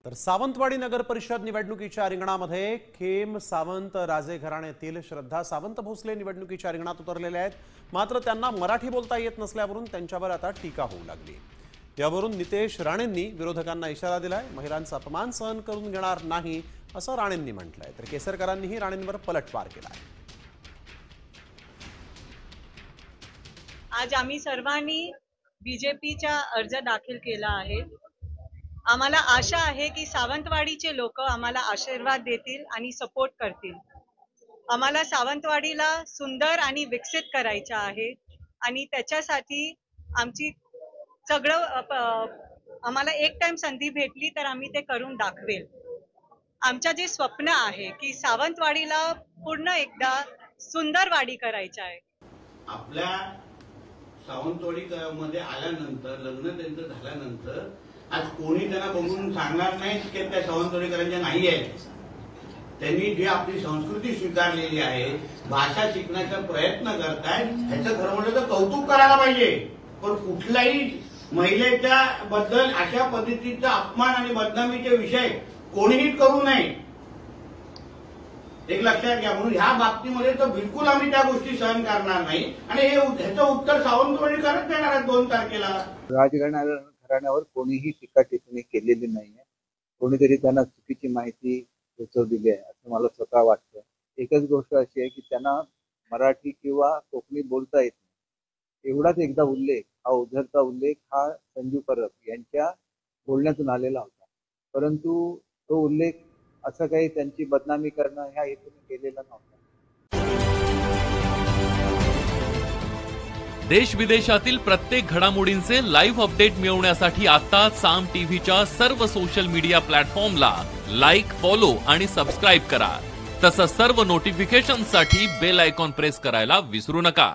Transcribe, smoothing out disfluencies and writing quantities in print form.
तर सावंतवाडी नगर परिषद निवडणुकीच्या रिंगणामध्ये खेम सावंत राजे घराण्यातील श्रद्धा सावंत भोसले निवडणुकीच्या रिंगणात उतरलेले आहेत। मात्र त्यांना मराठी बोलता येत नसल्यावरून त्यांच्यावर आता टीका होऊ लागली। यावरून नितेश राणेंनी विरोधकांना इशारा दिलाय। महिलांचा अपमान सहन करून घेणार नाही असं राणेंनी म्हटलंय। तर केसरकरांनीही राणेंवर पलटवार केलाय। आज आम्ही सर्वांनी बीजेपीचा अर्ज दाखल केला आहे। आम्हाला आशा आहे की सावंतवाडीचे लोक आम्हाला आशीर्वाद देतील आणि सपोर्ट करतील। आम्हाला सावंतवाडीला सुंदर आणि विकसित करायचं आहे आणि त्याच्यासाठी आमची सगळं आम्हाला एक टाइम संधी भेटली तर आम्ही ते करून दाखवेल। आमचं जे स्वप्न आहे की सावंतवाडीला पूर्ण एकदा सुंदर वाडी करायचं आहे। आपल्या सावंतवाडी मध्ये आल्यानंतर लग्न त्यांचं झाल्यानंतर आज कोणी त्यांना बघून सांगणार नाही की त्या सावंतवाडीकरांच्या नाही आहेत। त्यांनी जी आपली संस्कृती स्वीकारलेली आहे, भाषा शिकण्याचा प्रयत्न करतायत, ह्याचं खरं म्हटलं तर कौतुक करायला पाहिजे। पण कुठल्याही महिलेच्या बद्दल अशा पद्धतीचा अपमान आणि बदनामीचे विषय कोणीही करू नये, एक लक्षात घ्या। म्हणून ह्या बाबतीमध्ये तर बिलकुल आम्ही त्या गोष्टी सहन करणार नाही आणि ह्याचं उत्तर सावंतवाडीकरच देणार आहेत 2 तारखेला। राजघराण्यावर कोणीही टीका टिप्पणी केलेली नाहीये। कोणीतरी त्यांना चुकीची माहिती पोहोचवली आहे असं मला स्वतः वाटतं। एकच गोष्ट अशी आहे की त्यांना मराठी किंवा कोकणी बोलता येत नाही, एवढाच एकदा उल्लेख, हा उद्धरचा उल्लेख हा संजू परब यांच्या बोलण्यातून आलेला होता। परंतु तो उल्लेख असं काही त्यांची बदनामी करणं ह्या हेतूने केलेला नव्हता। देश विदेशातील प्रत्येक घडामोडींचे लाईव्ह अपडेट मिळवण्यासाठी आता साम टीव्हीच्या सर्व सोशल मीडिया प्लॅटफॉर्मला लाईक, फॉलो आणि सबस्क्राईब करा। तसंच सर्व नोटिफिकेशनसाठी बेल आयकॉन प्रेस करायला विसरू नका।